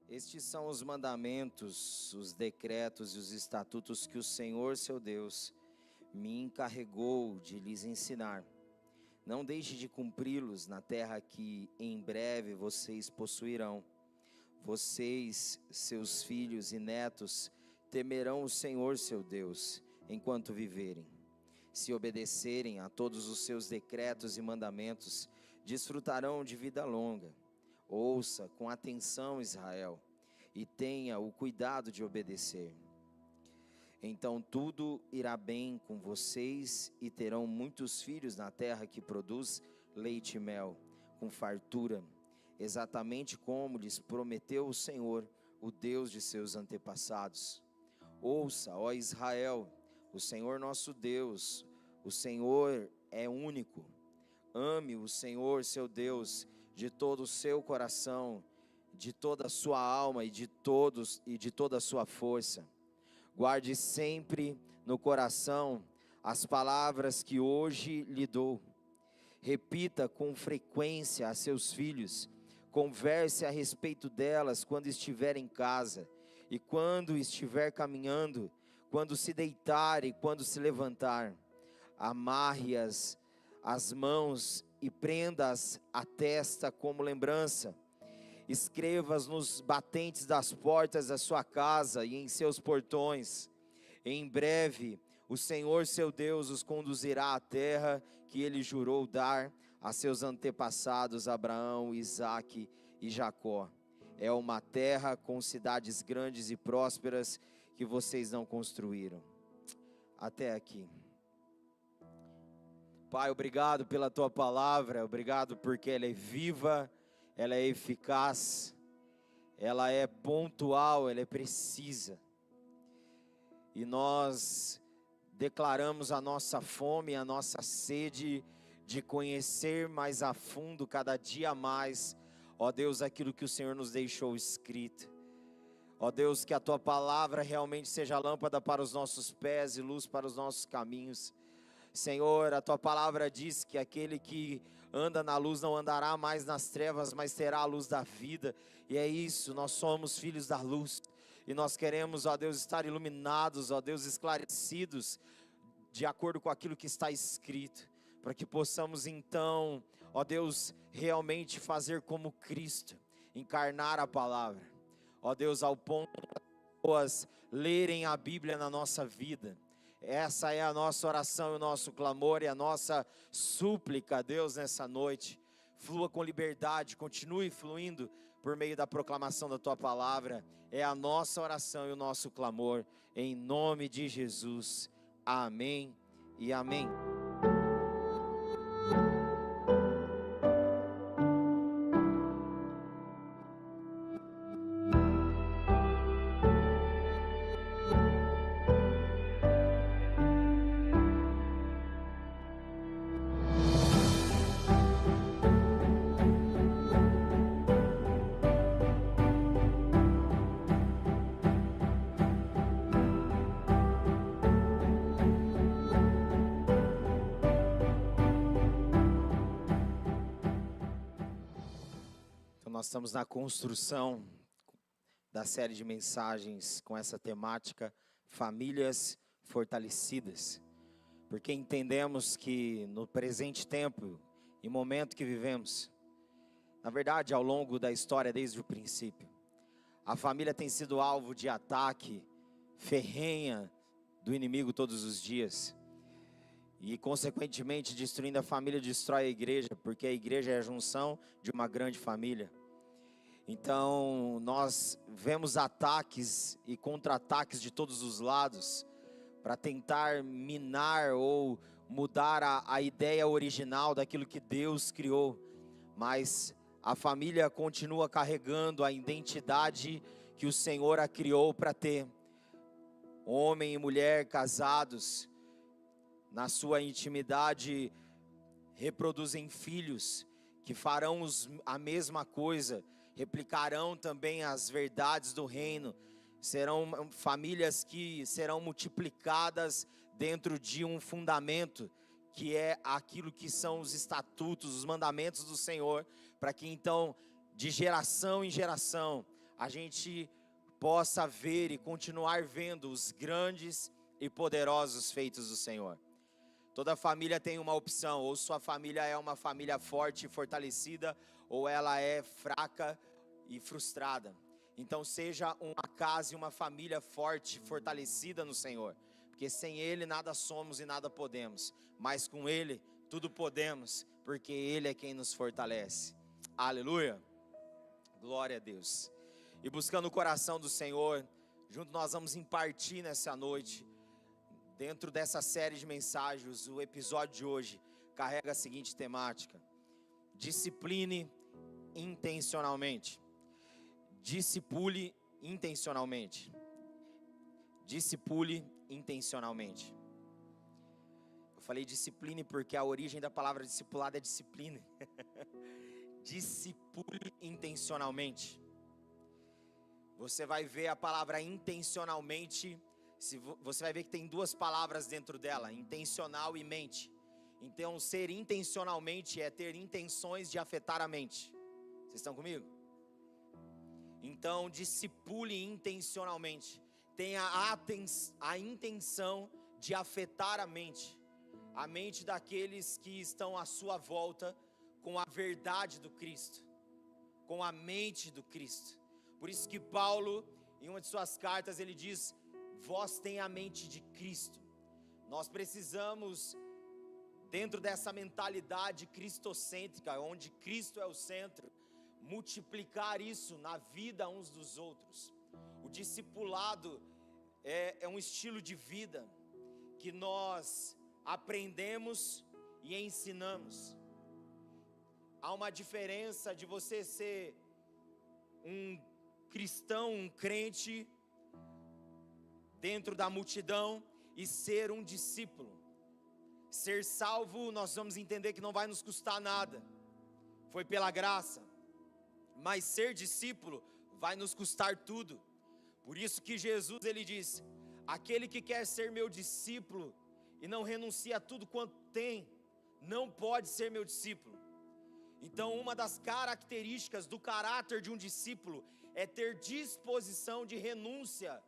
Estes são os mandamentos, os decretos e os estatutos que o Senhor, seu Deus, me encarregou de lhes ensinar. Não deixe de cumpri-los na terra que em breve vocês possuirão. Vocês, seus filhos e netos, temerão o Senhor, seu Deus, enquanto viverem. Se obedecerem a todos os seus decretos e mandamentos, desfrutarão de vida longa. Ouça com atenção, Israel, e tenha o cuidado de obedecer. Então tudo irá bem com vocês e terão muitos filhos na terra que produz leite e mel, com fartura, exatamente como lhes prometeu o Senhor, o Deus de seus antepassados. Ouça, ó Israel, o Senhor nosso Deus, o Senhor é único. Ame o Senhor, seu Deus, de todo o seu coração, de toda a sua alma e de toda a sua força. Guarde sempre no coração as palavras que hoje lhe dou. Repita com frequência a seus filhos. Converse a respeito delas quando estiver em casa e quando estiver caminhando, quando se deitar e quando se levantar. Amarre-as às mãos e prenda-as à testa como lembrança. Escreva-as nos batentes das portas da sua casa e em seus portões. Em breve, o Senhor seu Deus os conduzirá à terra que ele jurou dar a seus antepassados Abraão, Isaque e Jacó. É uma terra com cidades grandes e prósperas que vocês não construíram. Até aqui. Pai, obrigado pela tua palavra, obrigado porque ela é viva, ela é eficaz, ela é pontual, ela é precisa. E nós declaramos a nossa fome, a nossa sede de conhecer mais a fundo, cada dia mais, ó Deus, aquilo que o Senhor nos deixou escrito. Ó Deus, que a tua palavra realmente seja lâmpada para os nossos pés e luz para os nossos caminhos. Senhor, a tua palavra diz que aquele que anda na luz não andará mais nas trevas, mas terá a luz da vida. E é isso, nós somos filhos da luz. E nós queremos, ó Deus, estar iluminados, ó Deus, esclarecidos, de acordo com aquilo que está escrito. Para que possamos então, ó Deus, realmente fazer como Cristo, encarnar a palavra. Ó Deus, ao ponto de as pessoas lerem a Bíblia na nossa vida. Essa é a nossa oração e o nosso clamor e a nossa súplica a Deus nessa noite. Flua com liberdade, continue fluindo por meio da proclamação da tua palavra. É a nossa oração e o nosso clamor, em nome de Jesus. Amém e amém. Nós estamos na construção da série de mensagens com essa temática, famílias fortalecidas, porque entendemos que no presente tempo e momento que vivemos, na verdade ao longo da história desde o princípio, a família tem sido alvo de ataque ferrenha do inimigo todos os dias, e consequentemente destruindo a família destrói a igreja, porque a igreja é a junção de uma grande família. Então, nós vemos ataques e contra-ataques de todos os lados para tentar minar ou mudar a ideia original daquilo que Deus criou. Mas a família continua carregando a identidade que o Senhor a criou para ter. Homem e mulher casados, na sua intimidade, reproduzem filhos que farão a mesma coisa, replicarão também as verdades do reino, serão famílias que serão multiplicadas dentro de um fundamento, que é aquilo que são os estatutos, os mandamentos do Senhor, para que então, de geração em geração, a gente possa ver e continuar vendo os grandes e poderosos feitos do Senhor. Toda família tem uma opção: ou sua família é uma família forte e fortalecida, ou ela é fraca e frustrada. Então seja uma casa e uma família forte e fortalecida no Senhor, porque sem Ele nada somos e nada podemos, mas com Ele tudo podemos, porque Ele é quem nos fortalece. Aleluia, glória a Deus. E buscando o coração do Senhor, junto nós vamos impartir nessa noite, dentro dessa série de mensagens, o episódio de hoje carrega a seguinte temática: discipline intencionalmente. Discipule intencionalmente. Discipule intencionalmente. Eu falei discipline porque a origem da palavra discipulado é disciplina. Discipule intencionalmente. Você vai ver a palavra intencionalmente. Você vai ver que tem duas palavras dentro dela: intencional e mente. Então, ser intencionalmente é ter intenções de afetar a mente. Vocês estão comigo? Então, discipule intencionalmente. Tenha a intenção de afetar a mente daqueles que estão à sua volta, com a verdade do Cristo, com a mente do Cristo. Por isso que Paulo, em uma de suas cartas, ele diz: vós tem a mente de Cristo. Nós precisamos, dentro dessa mentalidade cristocêntrica, onde Cristo é o centro, multiplicar isso na vida uns dos outros. O discipulado é um estilo de vida que nós aprendemos e ensinamos. Há uma diferença de você ser um cristão, um crente dentro da multidão e ser um discípulo. Ser salvo, nós vamos entender que não vai nos custar nada, foi pela graça. Mas ser discípulo vai nos custar tudo. Por isso que Jesus, ele diz: aquele que quer ser meu discípulo e não renuncia a tudo quanto tem, não pode ser meu discípulo. Então, uma das características do caráter de um discípulo é ter disposição de renúncia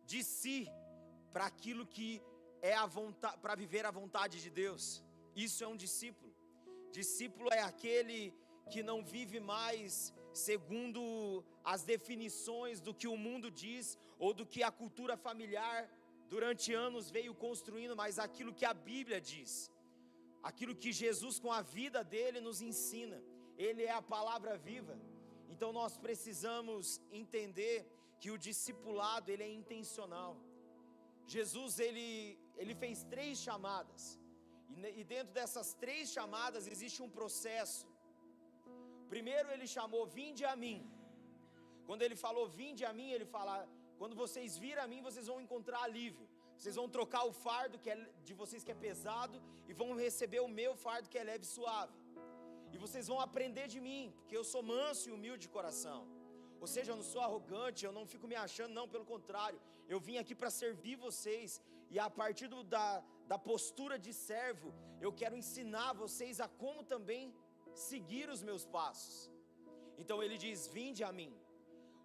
de si para aquilo que é a vontade, para viver a vontade de Deus. Isso é um discípulo. Discípulo é aquele que não vive mais segundo as definições do que o mundo diz, ou do que a cultura familiar durante anos veio construindo, mas aquilo que a Bíblia diz, aquilo que Jesus com a vida dele nos ensina. Ele é a palavra viva. Então nós precisamos entender que o discipulado, ele é intencional. Jesus, ele fez 3 chamadas, e dentro dessas 3 chamadas existe um processo. Primeiro ele chamou: vinde a mim. Quando ele falou vinde a mim, ele fala: quando vocês virem a mim, vocês vão encontrar alívio. Vocês vão trocar o fardo que é de vocês, que é pesado, e vão receber o meu fardo, que é leve e suave. E vocês vão aprender de mim, porque eu sou manso e humilde de coração. Ou seja, eu não sou arrogante, eu não fico me achando, não, pelo contrário. Eu vim aqui para servir vocês, e a partir da postura de servo, eu quero ensinar vocês a como também seguir os meus passos. Então ele diz: vinde a mim.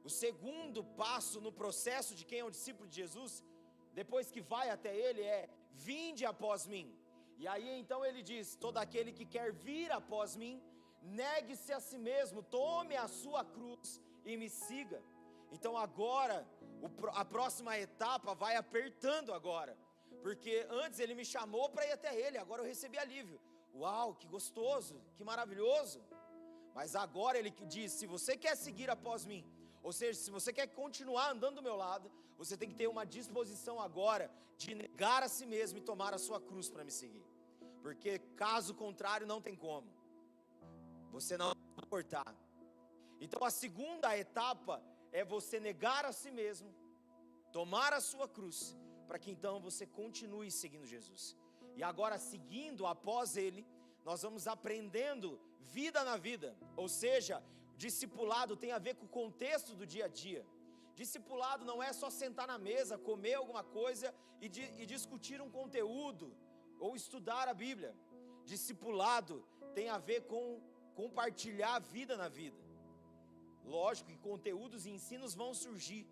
O segundo passo no processo de quem é um discípulo de Jesus, depois que vai até ele, é: vinde após mim. E aí então ele diz: todo aquele que quer vir após mim, negue-se a si mesmo, tome a sua cruz e me siga. Então agora, a próxima etapa vai apertando agora, porque antes ele me chamou para ir até ele, agora eu recebi alívio. Uau, que gostoso, que maravilhoso. Mas agora ele diz: se você quer seguir após mim, ou seja, se você quer continuar andando do meu lado, você tem que ter uma disposição agora de negar a si mesmo e tomar a sua cruz para me seguir. Porque caso contrário não tem como, você não vai suportar. Então a segunda etapa é você negar a si mesmo, tomar a sua cruz, para que então você continue seguindo Jesus. E agora, seguindo após ele, nós vamos aprendendo vida na vida. Ou seja, discipulado tem a ver com o contexto do dia a dia. Discipulado não é só sentar na mesa, comer alguma coisa e discutir um conteúdo, ou estudar a Bíblia. Discipulado tem a ver com compartilhar a vida na vida. Lógico que conteúdos e ensinos vão surgir,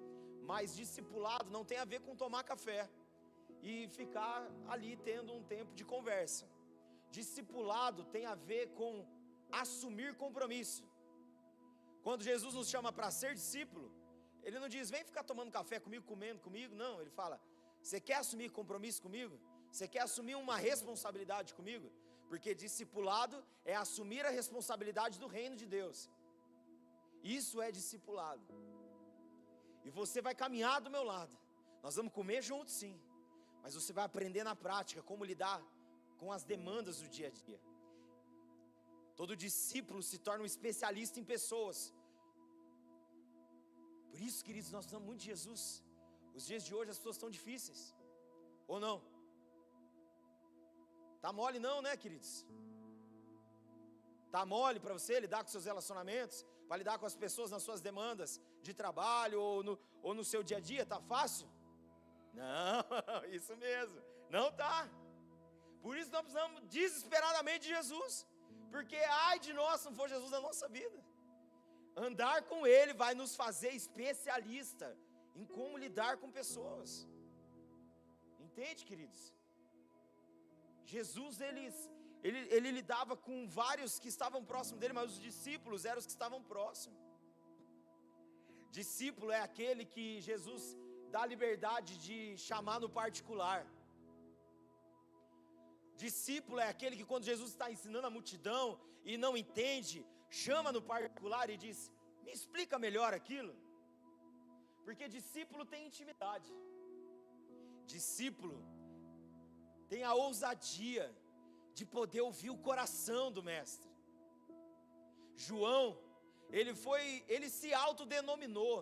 mas discipulado não tem a ver com tomar café e ficar ali tendo um tempo de conversa. Discipulado tem a ver com assumir compromisso. Quando Jesus nos chama para ser discípulo, Ele não diz, vem ficar tomando café comigo, comendo comigo, não. Ele fala, você quer assumir compromisso comigo? Você quer assumir uma responsabilidade comigo? Porque discipulado é assumir a responsabilidade do reino de Deus. Isso é discipulado. E você vai caminhar do meu lado. Nós vamos comer juntos, sim, mas você vai aprender na prática como lidar com as demandas do dia a dia. Todo discípulo se torna um especialista em pessoas. Por isso, queridos, nós precisamos muito de Jesus. Os dias de hoje as pessoas estão difíceis, ou não? Tá mole não, né, queridos? Tá mole para você lidar com seus relacionamentos, para lidar com as pessoas nas suas demandas de trabalho ou no seu dia a dia, tá fácil? Não, isso mesmo, não tá. Por isso nós precisamos desesperadamente de Jesus, porque ai de nós se não for Jesus na nossa vida. Andar com Ele vai nos fazer especialista em como lidar com pessoas. Entende, queridos? Jesus, ele lidava com vários que estavam próximos dele, mas os discípulos eram os que estavam próximos. Discípulo é aquele que Jesus dá liberdade de chamar no particular. Discípulo é aquele que quando Jesus está ensinando a multidão e não entende, chama no particular e diz, me explica melhor aquilo. Porque discípulo tem intimidade. Discípulo tem a ousadia de poder ouvir o coração do mestre. João, ele se autodenominou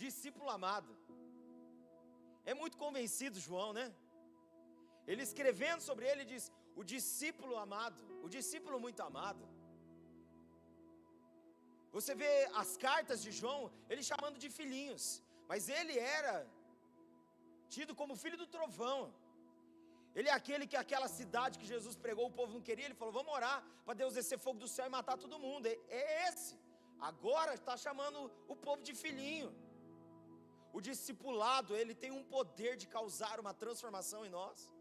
discípulo amado. É muito convencido João, né? Ele escrevendo sobre ele diz, o discípulo amado, o discípulo muito amado. Você vê as cartas de João, ele chamando de filhinhos, mas ele era tido como filho do trovão. Ele é aquele que aquela cidade que Jesus pregou, o povo não queria, ele falou, vamos orar para Deus descer fogo do céu e matar todo mundo. É esse. Agora está chamando o povo de filhinho. O discipulado, ele tem um poder de causar uma transformação em nós.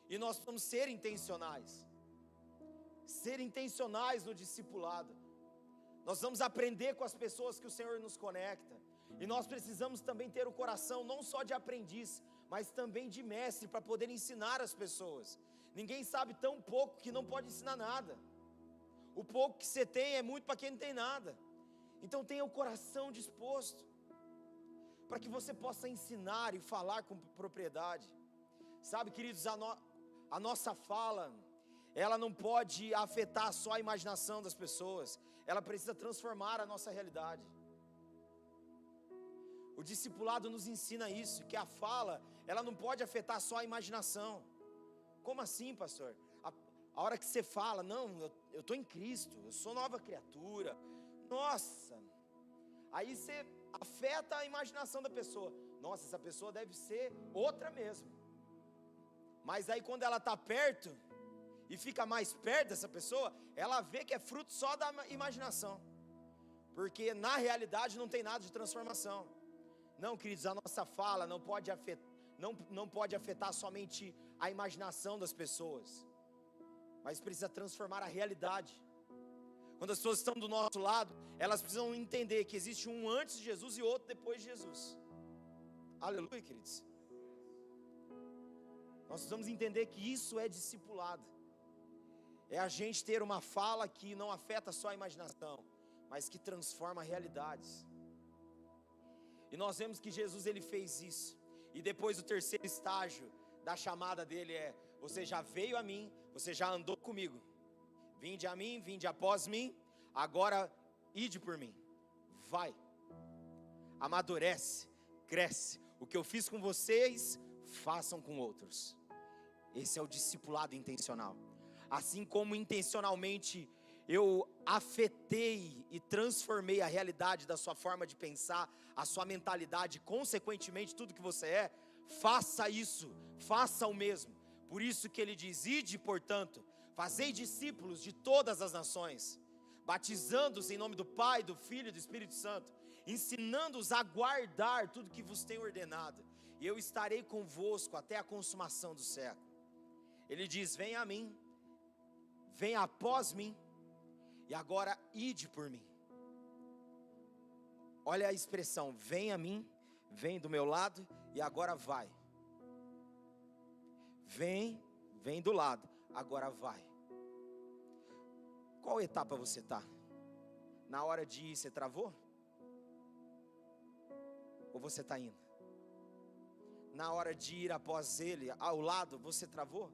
E nós precisamos ser intencionais. Ser intencionais no discipulado. Nós vamos aprender com as pessoas que o Senhor nos conecta. E nós precisamos também ter o coração não só de aprendiz, mas também de mestre, para poder ensinar as pessoas. Ninguém sabe tão pouco que não pode ensinar nada. O pouco que você tem é muito para quem não tem nada. Então tenha o coração disposto, para que você possa ensinar e falar com propriedade. Sabe, queridos, a nossa fala, ela não pode afetar só a imaginação das pessoas, ela precisa transformar a nossa realidade. O discipulado nos ensina isso, que a fala, ela não pode afetar só a imaginação. Como assim, pastor? A hora que você fala, não, eu estou em Cristo, eu sou nova criatura, nossa, aí você afeta a imaginação da pessoa, nossa, essa pessoa deve ser outra mesmo. Mas aí quando ela está perto, e fica mais perto dessa pessoa, ela vê que é fruto só da imaginação, porque na realidade não tem nada de transformação. Não, queridos, a nossa fala não pode afetar somente a imaginação das pessoas, mas precisa transformar a realidade. Quando as pessoas estão do nosso lado, elas precisam entender que existe um antes de Jesus e outro depois de Jesus. Aleluia, queridos. Nós precisamos entender que isso é discipulado. É a gente ter uma fala que não afeta só a imaginação, mas que transforma realidades. E nós vemos que Jesus, ele fez isso. E depois o terceiro estágio da chamada dele é, você já veio a mim, você já andou comigo. Vinde a mim, vinde após mim, agora ide por mim. Vai, amadurece, cresce. O que eu fiz com vocês, façam com outros. Esse é o discipulado intencional. Assim como intencionalmente eu afetei e transformei a realidade da sua forma de pensar, a sua mentalidade, consequentemente tudo que você é, faça isso, faça o mesmo. Por isso que ele diz, ide portanto, fazei discípulos de todas as nações, batizando-os em nome do Pai, do Filho e do Espírito Santo, ensinando-os a guardar tudo que vos tenho ordenado, e eu estarei convosco até a consumação do século. Ele diz: venha a mim, venha após mim, e agora ide por mim. Olha a expressão, vem a mim, vem do meu lado, e agora vai. Vem do lado, agora vai. Qual etapa você está? Na hora de ir, você travou? Ou você está indo? Na hora de ir após ele, ao lado, você travou?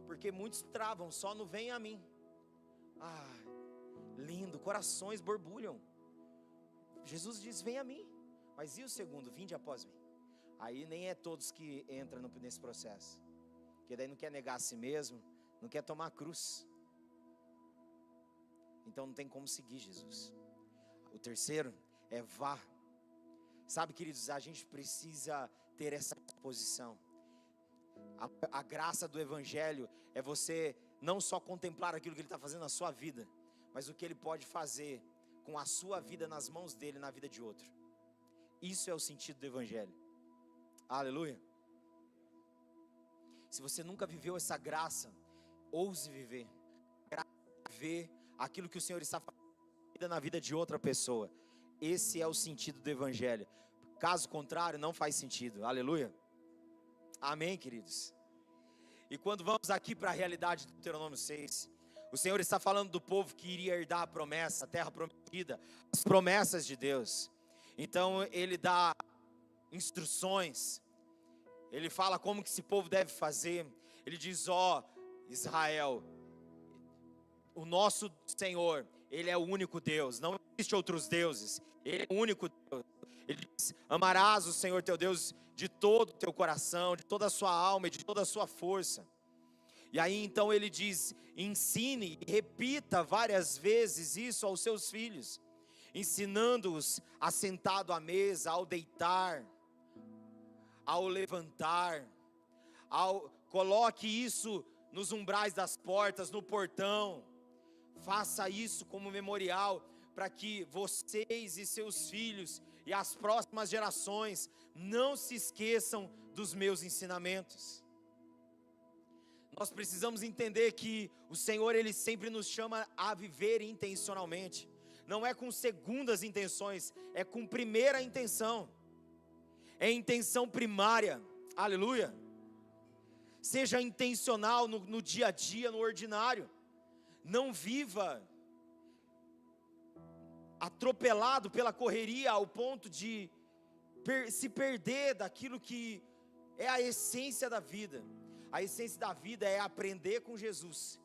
Porque muitos travam só no vem a mim. Ah, lindo, corações borbulham. Jesus diz: vem a mim. Mas e o segundo? Vinde após mim. Aí nem é todos que entram nesse processo. Porque daí não quer negar a si mesmo, não quer tomar a cruz. Então não tem como seguir Jesus. O terceiro é vá. Sabe, queridos, a gente precisa ter essa posição. A graça do Evangelho é você não só contemplar aquilo que Ele está fazendo na sua vida, mas o que Ele pode fazer com a sua vida nas mãos dEle, na vida de outro. Isso é o sentido do Evangelho. Aleluia. Se você nunca viveu essa graça, ouse viver. Ver aquilo que o Senhor está fazendo na vida de outra pessoa. Esse é o sentido do Evangelho. Caso contrário, não faz sentido. Aleluia. Amém, queridos. E quando vamos aqui para a realidade do Deuteronômio 6, o Senhor está falando do povo que iria herdar a promessa, a terra prometida, as promessas de Deus. Então Ele dá instruções, Ele fala como que esse povo deve fazer. Ele diz: ó Israel, o nosso Senhor, Ele é o único Deus, não existe outros deuses, Ele é o único Deus. Ele diz: amarás o Senhor teu Deus de todo o teu coração, de toda a sua alma e de toda a sua força. E aí então Ele diz: ensine e repita várias vezes isso aos seus filhos, ensinando-os assentado à mesa, ao deitar, ao levantar, coloque isso nos umbrais das portas, no portão. Faça isso como memorial, para que vocês e seus filhos e as próximas gerações não se esqueçam dos meus ensinamentos. Nós precisamos entender que o Senhor, Ele sempre nos chama a viver intencionalmente. Não é com segundas intenções, é com primeira intenção. É intenção primária. Aleluia. Seja intencional no dia a dia, no ordinário. Não viva atropelado pela correria ao ponto de se perder daquilo que é a essência da vida. A essência da vida é aprender com Jesus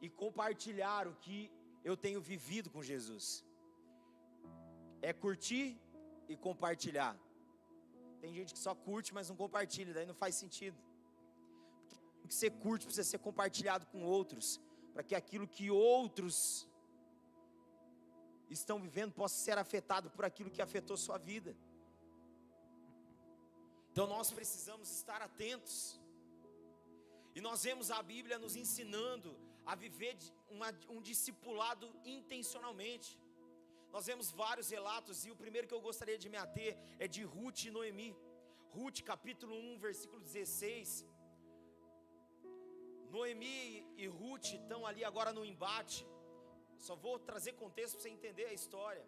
e compartilhar o que eu tenho vivido com Jesus. É curtir e compartilhar. Tem gente que só curte, mas não compartilha, daí não faz sentido. O que você curte precisa ser compartilhado com outros, para que aquilo que outros estão vivendo possa ser afetado por aquilo que afetou sua vida. Então nós precisamos estar atentos. E nós vemos a Bíblia nos ensinando a viver um discipulado intencionalmente. Nós vemos vários relatos, e o primeiro que eu gostaria de me ater é de Ruth e Noemi. Ruth capítulo 1, versículo 16. Noemi e Ruth estão ali agora no embate. Só vou trazer contexto para você entender a história.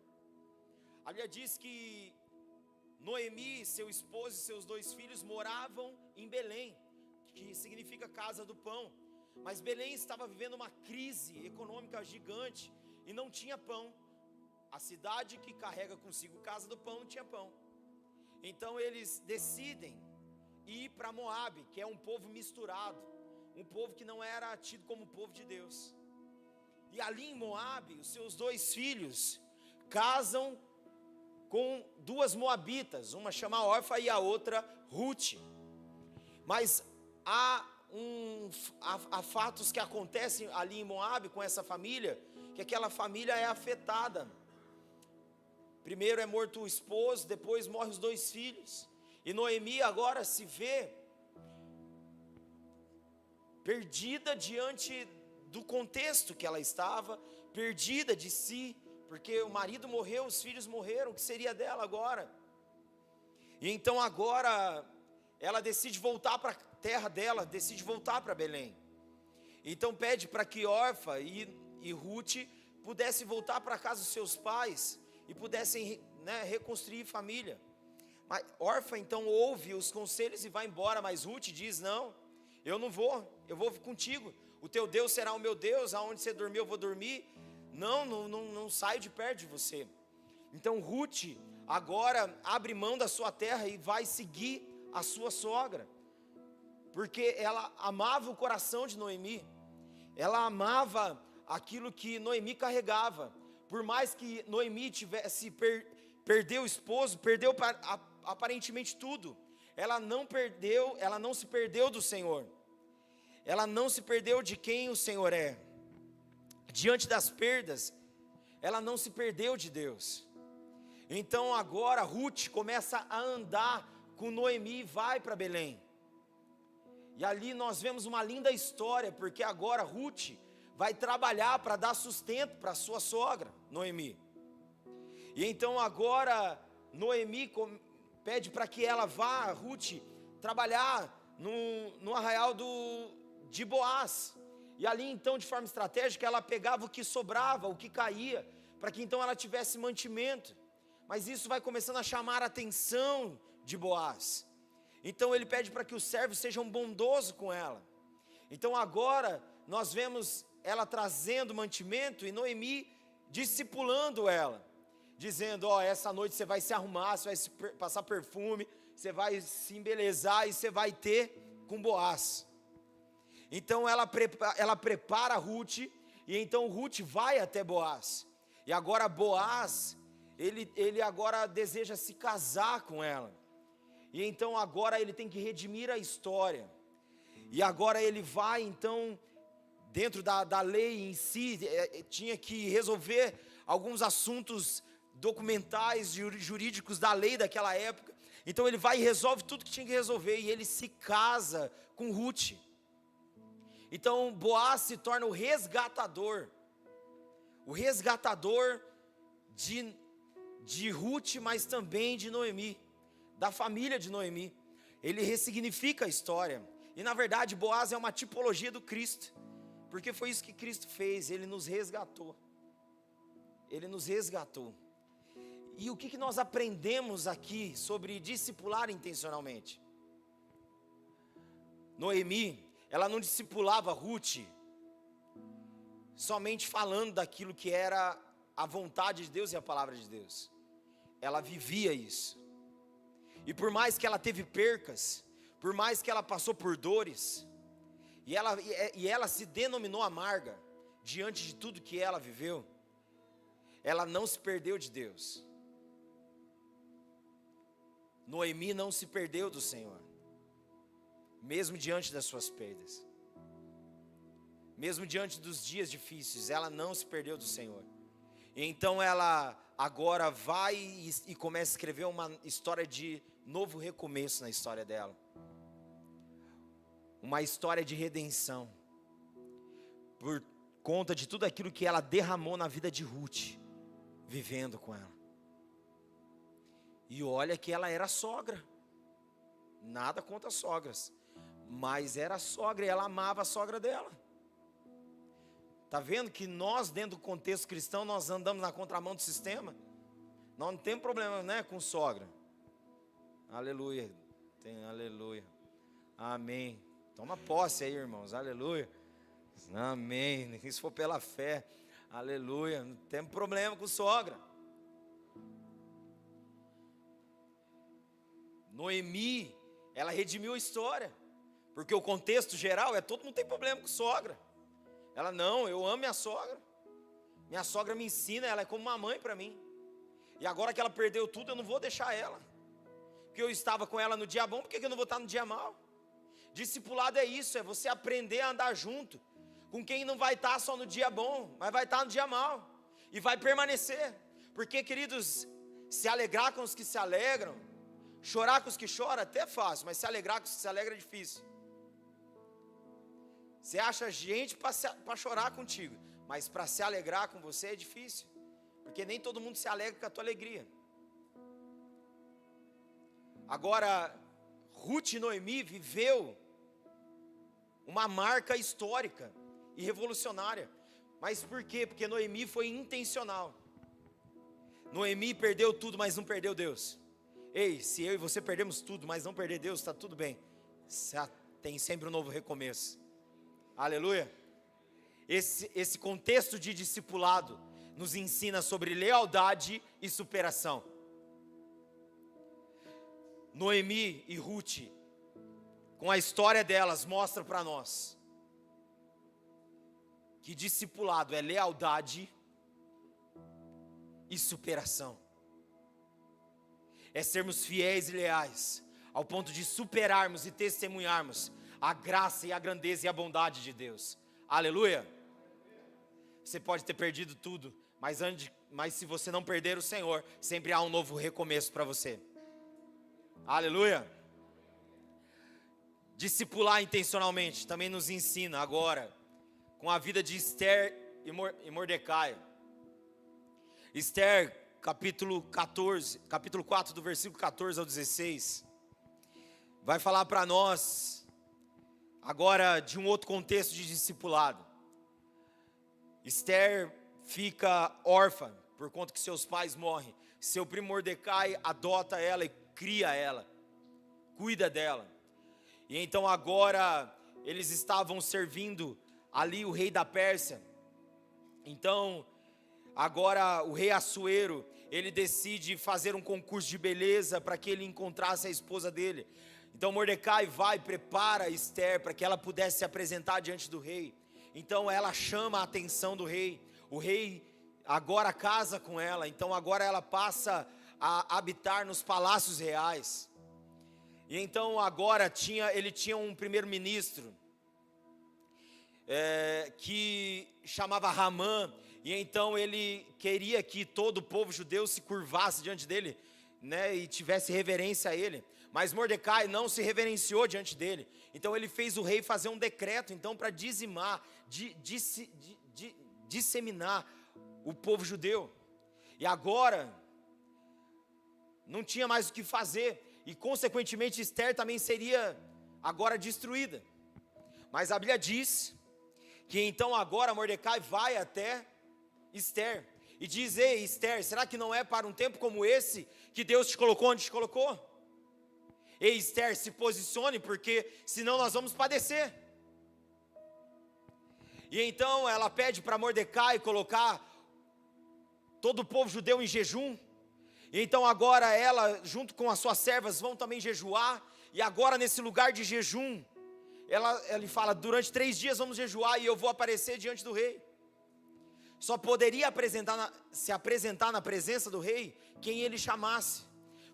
A Bíblia diz que Noemi, seu esposo e seus 2 filhos moravam em Belém, que significa casa do pão. Mas Belém estava vivendo uma crise econômica gigante e não tinha pão. A cidade que carrega consigo casa do pão não tinha pão. Então eles decidem ir para Moabe, que é um povo misturado, um povo que não era tido como povo de Deus. E ali em Moabe, os seus 2 filhos casam com 2 moabitas, uma chama Orfa e a outra Ruth. Mas há fatos que acontecem ali em Moabe com essa família, que aquela família é afetada. Primeiro é morto o esposo, depois morrem os 2 filhos. E Noemi agora se vê perdida diante do contexto que ela estava, perdida de si, porque o marido morreu, os filhos morreram, o que seria dela agora? E então agora ela decide voltar para a terra dela, decide voltar para Belém. Então pede para que Orfa e Ruth pudessem voltar para a casa dos seus pais e pudessem, né, reconstruir família. Mas Orfa então ouve os conselhos e vai embora, mas Ruth diz: não, eu não vou, eu vou contigo, o teu Deus será o meu Deus, aonde você dormir eu vou dormir, não saio de perto de você. Então Ruth agora abre mão da sua terra e vai seguir a sua sogra, porque ela amava o coração de Noemi, ela amava aquilo que Noemi carregava. Por mais que Noemi perdeu o esposo, perdeu aparentemente tudo, ela não se perdeu do Senhor, ela não se perdeu de quem o Senhor é. Diante das perdas, ela não se perdeu de Deus. Então agora Ruth começa a andar com Noemi e vai para Belém. E ali nós vemos uma linda história, porque agora Ruth vai trabalhar para dar sustento para sua sogra, Noemi. E então agora Noemi pede para que ela vá, Ruth, trabalhar no arraial de Boaz. E ali então, de forma estratégica, ela pegava o que sobrava, o que caía, para que então ela tivesse mantimento. Mas isso vai começando a chamar a atenção de Boaz. Então ele pede para que os servos sejam bondosos com ela. Então agora nós vemos ela trazendo mantimento e Noemi discipulando ela, dizendo: ó, essa noite você vai se arrumar, você vai passar perfume, você vai se embelezar e você vai ter com Boaz. Então ela prepara Ruth, e então Ruth vai até Boaz. E agora Boaz, ele agora deseja se casar com ela. E então agora ele tem que redimir a história. E agora ele vai então, dentro da lei em si, tinha que resolver alguns assuntos documentais, jurídicos da lei daquela época. Então ele vai e resolve tudo que tinha que resolver, e ele se casa com Ruth. Então Boaz se torna o resgatador de Ruth, mas também de Noemi, da família de Noemi. Ele ressignifica a história, e na verdade Boaz é uma tipologia do Cristo, porque foi isso que Cristo fez, ele nos resgatou. E o que nós aprendemos aqui sobre discipular intencionalmente? Noemi, ela não discipulava Ruth somente falando daquilo que era a vontade de Deus e a palavra de Deus. Ela vivia isso. E por mais que ela teve percas, por mais que ela passou por dores, e ela se denominou amarga diante de tudo que ela viveu, ela não se perdeu de Deus. Noemi não se perdeu do Senhor, mesmo diante das suas perdas, mesmo diante dos dias difíceis, ela não se perdeu do Senhor. Então ela agora vai e começa a escrever uma história de novo recomeço na história dela, uma história de redenção, por conta de tudo aquilo que ela derramou na vida de Ruth, vivendo com ela. E olha que ela era sogra, nada contra sogras, mas era sogra e ela amava a sogra dela. Está vendo que nós, dentro do contexto cristão, nós andamos na contramão do sistema? Nós não temos problema, né, com sogra. Aleluia, aleluia, amém. Toma posse aí, irmãos, aleluia, amém. Se for pela fé, aleluia, não temos problema com sogra. Noemi, ela redimiu a história, porque o contexto geral é todo mundo tem problema com sogra. Ela não, eu amo minha sogra me ensina, ela é como uma mãe para mim. E agora que ela perdeu tudo, eu não vou deixar ela, porque eu estava com ela no dia bom, por que eu não vou estar no dia mal? Discipulado é isso, é você aprender a andar junto com quem não vai estar só no dia bom, mas vai estar no dia mal, e vai permanecer. Porque, queridos, se alegrar com os que se alegram, chorar com os que choram até é fácil, mas se alegrar com os que se alegram é difícil. Você acha gente para chorar contigo, mas para se alegrar com você é difícil, porque nem todo mundo se alegra com a tua alegria. Agora, Ruth e Noemi viveu uma marca histórica e revolucionária. Mas por quê? Porque Noemi foi intencional. Noemi perdeu tudo, mas não perdeu Deus. Ei, se eu e você perdemos tudo, mas não perder Deus, está tudo bem. Tem sempre um novo recomeço. Aleluia. Esse contexto de discipulado nos ensina sobre lealdade e superação. Noemi e Ruth, com a história delas, mostra para nós que discipulado é lealdade e superação. É sermos fiéis e leais, ao ponto de superarmos e testemunharmos a graça e a grandeza e a bondade de Deus. Aleluia. Você pode ter perdido tudo, mas se você não perder o Senhor, sempre há um novo recomeço para você. Aleluia. Discipular intencionalmente também nos ensina agora com a vida de Esther e Mordecai. Esther, capítulo 4, do versículo 14 ao 16, vai falar para nós agora de um outro contexto de discipulado. Esther fica órfã por conta que seus pais morrem. Seu primo Mordecai adota ela e cria ela, cuida dela. E então agora eles estavam servindo ali o rei da Pérsia. Então agora o rei Assuero, ele decide fazer um concurso de beleza para que ele encontrasse a esposa dele. Então Mordecai vai e prepara Esther para que ela pudesse se apresentar diante do rei. Então ela chama a atenção do rei. O rei agora casa com ela. Então agora ela passa a habitar nos palácios reais. E então agora ele tinha um primeiro-ministro que chamava Ramã. E então ele queria que todo o povo judeu se curvasse diante dele, né, e tivesse reverência a ele. Mas Mordecai não se reverenciou diante dele. Então ele fez o rei fazer um decreto então para dizimar, disseminar o povo judeu. E agora não tinha mais o que fazer, e consequentemente Esther também seria agora destruída. Mas a Bíblia diz que então agora Mordecai vai até Esther e diz: ei Esther, será que não é para um tempo como esse que Deus te colocou onde te colocou? Ei Esther, se posicione, porque senão nós vamos padecer. E então ela pede para Mordecai colocar todo o povo judeu em jejum. E então agora ela, junto com as suas servas, vão também jejuar. E agora nesse lugar de jejum, ele fala: durante 3 dias vamos jejuar e eu vou aparecer diante do rei. Só poderia se apresentar na presença do rei quem ele chamasse.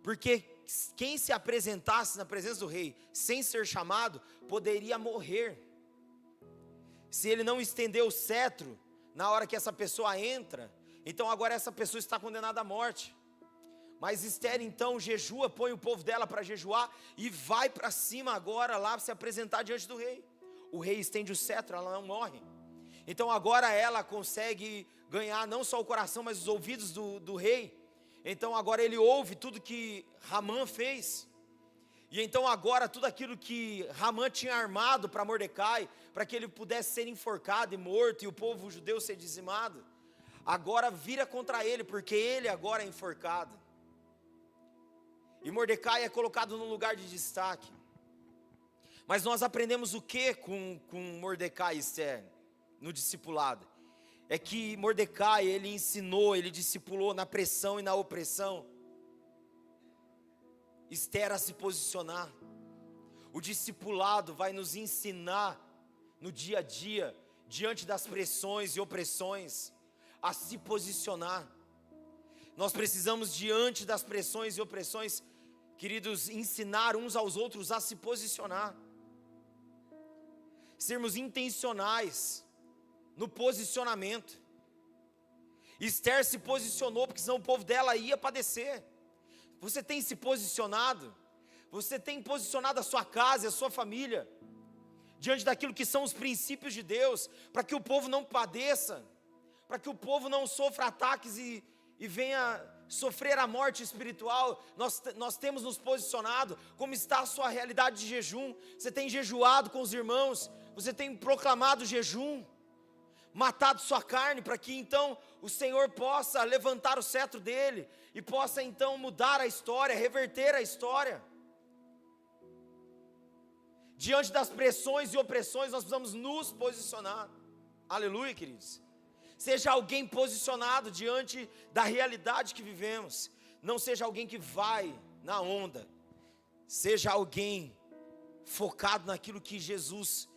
Porque quem se apresentasse na presença do rei sem ser chamado, poderia morrer. Se ele não estender o cetro na hora que essa pessoa entra, então agora essa pessoa está condenada à morte. Mas Esther então jejua, põe o povo dela para jejuar e vai para cima agora lá se apresentar diante do rei. O rei estende o cetro, ela não morre. Então agora ela consegue ganhar não só o coração, mas os ouvidos do rei. Então agora ele ouve tudo que Ramã fez. E então agora tudo aquilo que Ramã tinha armado para Mordecai, para que ele pudesse ser enforcado e morto e o povo judeu ser dizimado, agora vira contra ele, porque ele agora é enforcado. E Mordecai é colocado num lugar de destaque. Mas nós aprendemos o que com Mordecai e Esther no discipulado? É que Mordecai, ele ensinou, ele discipulou na pressão e na opressão Esther a se posicionar. O discipulado vai nos ensinar no dia a dia, diante das pressões e opressões, a se posicionar. Nós precisamos, diante das pressões e opressões, queridos, ensinar uns aos outros a se posicionar. Sermos intencionais no posicionamento. Esther se posicionou, porque senão o povo dela ia padecer. Você tem se posicionado? Você tem posicionado a sua casa e a sua família diante daquilo que são os princípios de Deus, para que o povo não padeça? para que o povo não sofra ataques e venha sofrer a morte espiritual. Nós temos nos posicionado. Como está a sua realidade de jejum? Você tem jejuado com os irmãos? Você tem proclamado jejum? Matado sua carne, para que então o Senhor possa levantar o cetro dele e possa então mudar a história, reverter a história. Diante das pressões e opressões, nós precisamos nos posicionar. Aleluia, queridos. Seja alguém posicionado diante da realidade que vivemos. Não seja alguém que vai na onda. Seja alguém focado naquilo que Jesus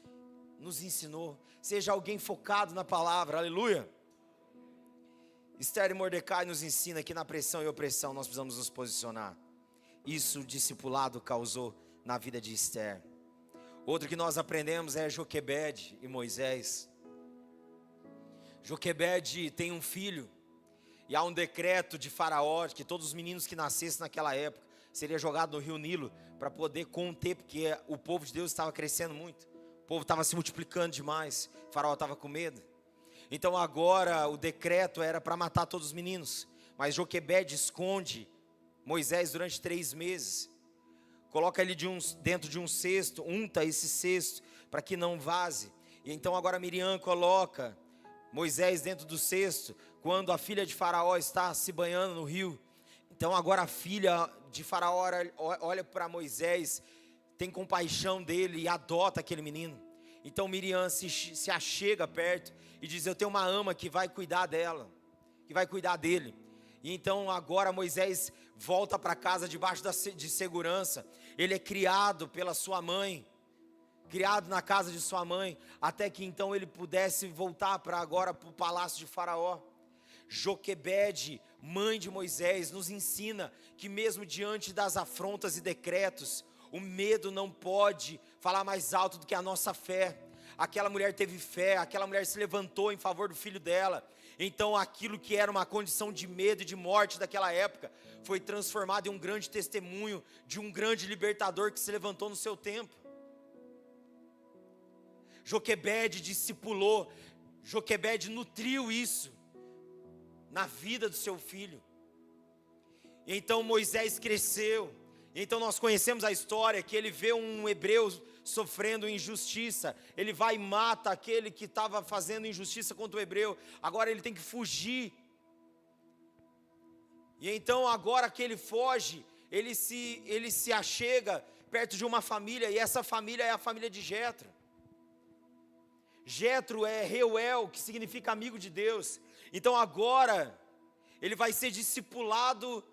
nos ensinou. Seja alguém focado na palavra. Aleluia. Esther e Mordecai nos ensina que na pressão e opressão nós precisamos nos posicionar. Isso o discipulado causou na vida de Esther. Outro que nós aprendemos é Joquebede e Moisés. Joquebede tem um filho, e há um decreto de Faraó, que todos os meninos que nascessem naquela época, seria jogado no rio Nilo, para poder conter, porque o povo de Deus estava crescendo muito, o povo estava se multiplicando demais, o Faraó estava com medo. Então agora o decreto era para matar todos os meninos, mas Joquebede esconde Moisés durante 3 meses, coloca ele dentro de um cesto, unta esse cesto, para que não vaze, e então agora Miriam coloca Moisés dentro do cesto, quando a filha de Faraó está se banhando no rio. Então agora a filha de Faraó olha para Moisés, tem compaixão dele e adota aquele menino. Então Miriam se achega perto e diz: eu tenho uma ama que vai cuidar dela, que vai cuidar dele. E então agora Moisés volta para casa debaixo de segurança. Ele é criado pela sua mãe, criado na casa de sua mãe, até que então ele pudesse voltar para o palácio de Faraó. Joquebede, mãe de Moisés, nos ensina que mesmo diante das afrontas e decretos, o medo não pode falar mais alto do que a nossa fé. Aquela mulher teve fé, aquela mulher se levantou em favor do filho dela. Então aquilo que era uma condição de medo e de morte daquela época, foi transformado em um grande testemunho de um grande libertador que se levantou no seu tempo. Joquebede discipulou, Joquebede nutriu isso na vida do seu filho. E então Moisés cresceu. Então nós conhecemos a história que ele vê um hebreu sofrendo injustiça, ele vai e mata aquele que estava fazendo injustiça contra o hebreu. Agora ele tem que fugir. E então agora que ele foge, ele se achega perto de uma família, e essa família é a família de Jetro. Jetro é Reuel, que significa amigo de Deus. Então agora ele vai ser discipulado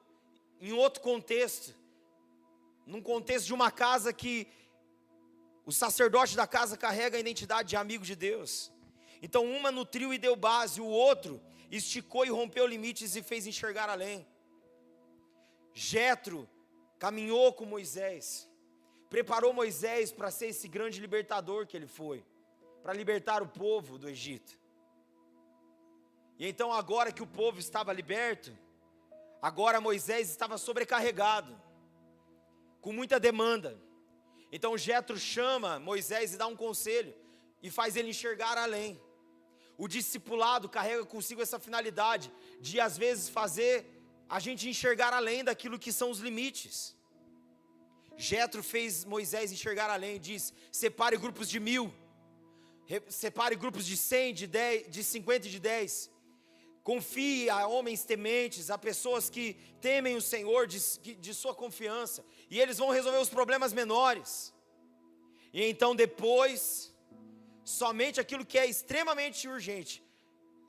em outro contexto, num contexto de uma casa que o sacerdote da casa carrega a identidade de amigo de Deus. Então uma nutriu e deu base, o outro esticou e rompeu limites e fez enxergar além. Jetro caminhou com Moisés, preparou Moisés para ser esse grande libertador que ele foi, para libertar o povo do Egito. E então agora que o povo estava liberto, agora Moisés estava sobrecarregado, com muita demanda. Então Jetro chama Moisés e dá um conselho, e faz ele enxergar além. O discipulado carrega consigo essa finalidade, de às vezes fazer a gente enxergar além daquilo que são os limites. Jetro fez Moisés enxergar além, diz: separe grupos de 1000, separe grupos de 100, de 10, de 50 e de 10. Confie a homens tementes, a pessoas que temem o Senhor de sua confiança, e eles vão resolver os problemas menores. E então depois, somente aquilo que é extremamente urgente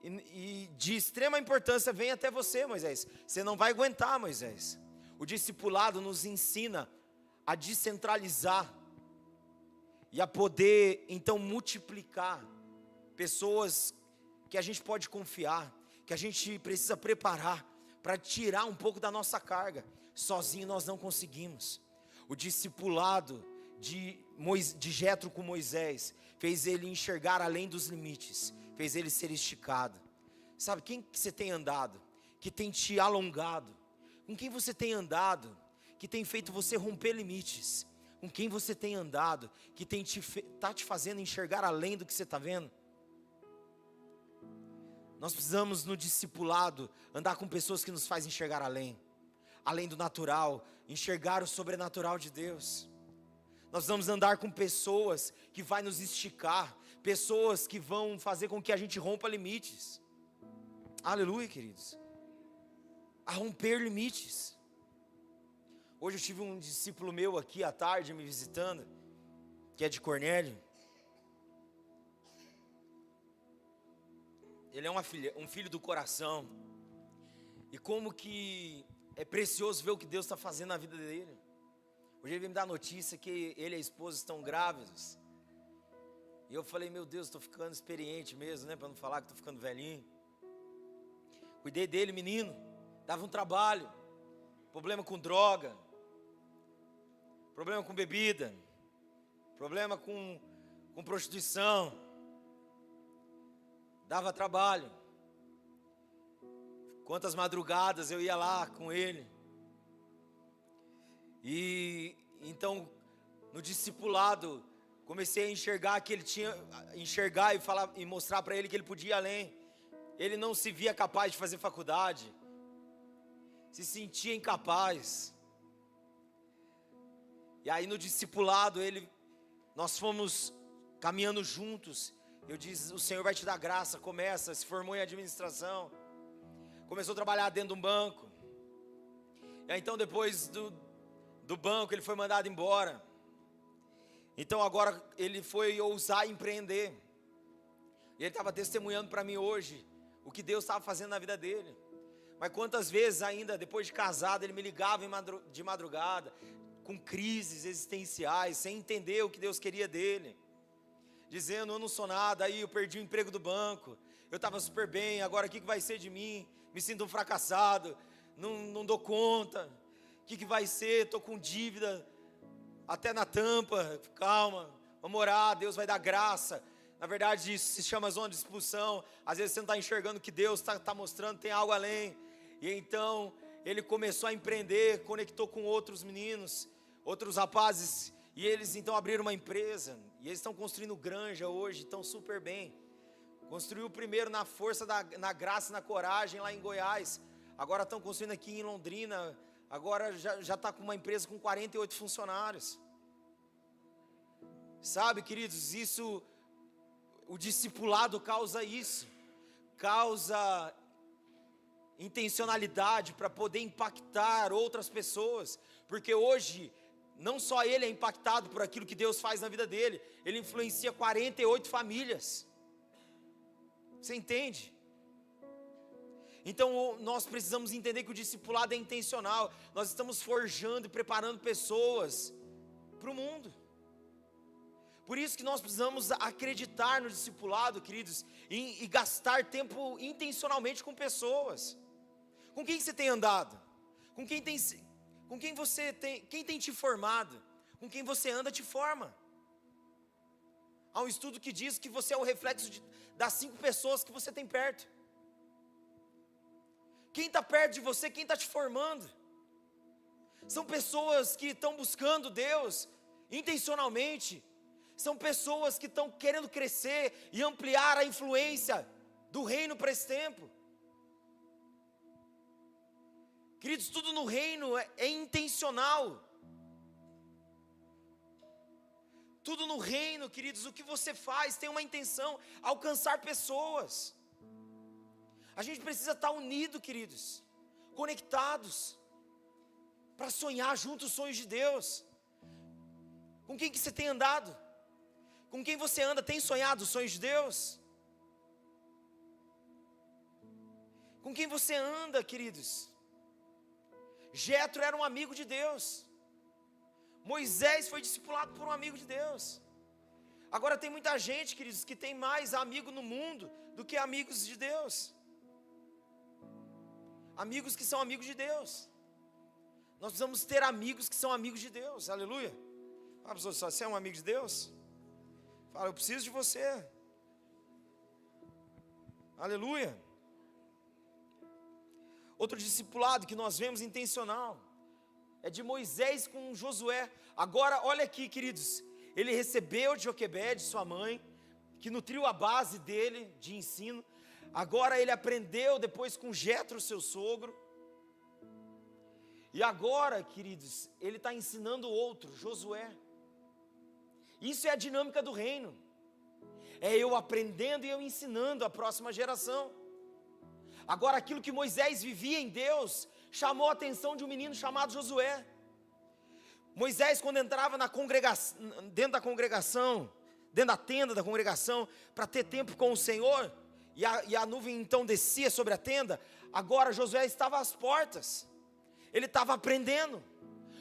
e de extrema importância vem até você, Moisés. Você não vai aguentar, Moisés. O discipulado nos ensina a descentralizar e a poder então multiplicar pessoas que a gente pode confiar, que a gente precisa preparar para tirar um pouco da nossa carga. Sozinho nós não conseguimos. O discipulado de Jetro com Moisés fez ele enxergar além dos limites, fez ele ser esticado. Sabe, quem que você tem andado, que tem te alongado? Com quem você tem andado, que tem feito você romper limites? Com quem você tem andado, que está te fazendo enxergar além do que você está vendo? Nós precisamos no discipulado andar com pessoas que nos fazem enxergar além do natural, enxergar o sobrenatural de Deus. Nós precisamos andar com pessoas que vai nos esticar, pessoas que vão fazer com que a gente rompa limites. Aleluia, queridos. A romper limites. Hoje eu tive um discípulo meu aqui à tarde me visitando, que é de Cornélio. Ele é um filho do coração. E como que é precioso ver o que Deus está fazendo na vida dele. Hoje ele veio me dar a notícia que ele e a esposa estão grávidos. E eu falei, meu Deus, estou ficando experiente mesmo, né? Para não falar que estou ficando velhinho. Cuidei dele, menino. Dava um trabalho. Problema com droga. Problema com bebida. Problema com prostituição. Dava trabalho. Quantas madrugadas eu ia lá com ele. E então, no discipulado, comecei a enxergar que ele tinha, enxergar e falar e mostrar para ele que ele podia ir além. Ele não se via capaz de fazer faculdade. Se sentia incapaz. E aí no discipulado nós fomos caminhando juntos. Eu disse, o Senhor vai te dar graça. Se formou em administração. Começou a trabalhar dentro de um banco. E aí, então depois do banco ele foi mandado embora. Então agora ele foi ousar empreender. E ele estava testemunhando para mim hoje o que Deus estava fazendo na vida dele. Mas quantas vezes ainda, depois de casado, ele me ligava de madrugada, com crises existenciais, sem entender o que Deus queria dele. Dizendo, eu não sou nada, aí eu perdi o emprego do banco, eu estava super bem, agora o que vai ser de mim? Me sinto um fracassado, não dou conta, o que vai ser? Estou com dívida até na tampa. Calma, vamos orar, Deus vai dar graça. Na verdade isso se chama zona de expulsão. Às vezes você não está enxergando o que Deus está mostrando, tem algo além. E então ele começou a empreender, conectou com outros meninos, outros rapazes, e eles então abriram uma empresa, e eles estão construindo granja hoje, estão super bem. Construiu o primeiro na força, na graça e na coragem lá em Goiás, agora estão construindo aqui em Londrina, agora já está com uma empresa com 48 funcionários. Sabe, queridos, o discipulado causa isso, causa intencionalidade para poder impactar outras pessoas, porque hoje não só ele é impactado por aquilo que Deus faz na vida dele, ele influencia 48 famílias. Você entende? Então nós precisamos entender que o discipulado é intencional. Nós estamos forjando e preparando pessoas para o mundo. Por isso que nós precisamos acreditar no discipulado, queridos, e gastar tempo intencionalmente com pessoas. Com quem você tem andado? Quem tem te formado? Com quem você anda te forma. Há um estudo que diz que você é o reflexo das 5 pessoas que você tem perto. Quem está perto de você, quem está te formando? São pessoas que estão buscando Deus intencionalmente. São pessoas que estão querendo crescer e ampliar a influência do reino para esse tempo. Queridos, tudo no reino é intencional. Tudo no reino, queridos, o que você faz tem uma intenção, alcançar pessoas. A gente precisa estar unido, queridos, conectados, para sonhar juntos os sonhos de Deus. Com quem que você tem andado? Com quem você anda, tem sonhado os sonhos de Deus? Com quem você anda, queridos? Jetro era um amigo de Deus. Moisés foi discipulado por um amigo de Deus. Agora tem muita gente, queridos, que tem mais amigo no mundo do que amigos de Deus. Amigos que são amigos de Deus. Nós precisamos ter amigos que são amigos de Deus. Aleluia. Fala, pessoal, você é um amigo de Deus? Fala, eu preciso de você. Aleluia. Outro discipulado que nós vemos intencional é de Moisés com Josué. Agora, olha aqui, queridos. Ele recebeu de Joquebede, sua mãe, que nutriu a base dele de ensino. Agora ele aprendeu depois com Jetro, seu sogro. E agora, queridos, ele está ensinando outro, Josué. Isso é a dinâmica do reino. É eu aprendendo e eu ensinando a próxima geração. Agora, aquilo que Moisés vivia em Deus chamou a atenção de um menino chamado Josué. Moisés, quando entrava na congregação, dentro da tenda da congregação, para ter tempo com o Senhor, e a nuvem então descia sobre a tenda, agora Josué estava às portas. Ele estava aprendendo.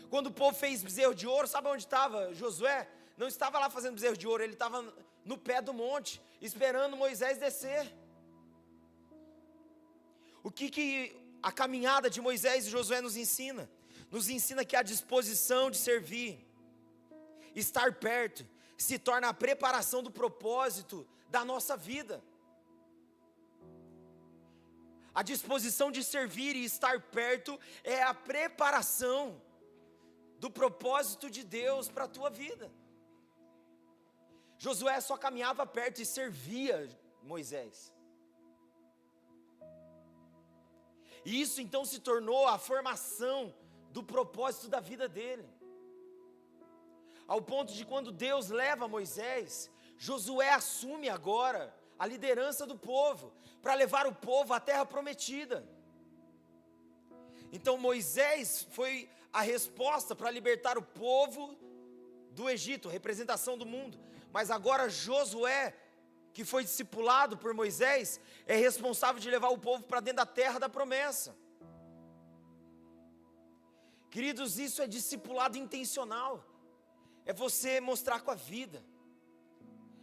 Quando o povo fez bezerro de ouro, sabe onde estava Josué? Não estava lá fazendo bezerro de ouro, ele estava no pé do monte, esperando Moisés descer. O que a caminhada de Moisés e Josué nos ensina? Nos ensina que a disposição de servir, estar perto, se torna a preparação do propósito da nossa vida. A disposição de servir e estar perto é a preparação do propósito de Deus para a tua vida. Josué só caminhava perto e servia Moisés. E isso então se tornou a formação do propósito da vida dele. Ao ponto de quando Deus leva Moisés, Josué assume agora a liderança do povo, para levar o povo à terra prometida. Então Moisés foi a resposta para libertar o povo do Egito, representação do mundo. Mas agora Josué, que foi discipulado por Moisés, é responsável de levar o povo para dentro da terra da promessa. Queridos, isso é discipulado intencional. É você mostrar com a vida.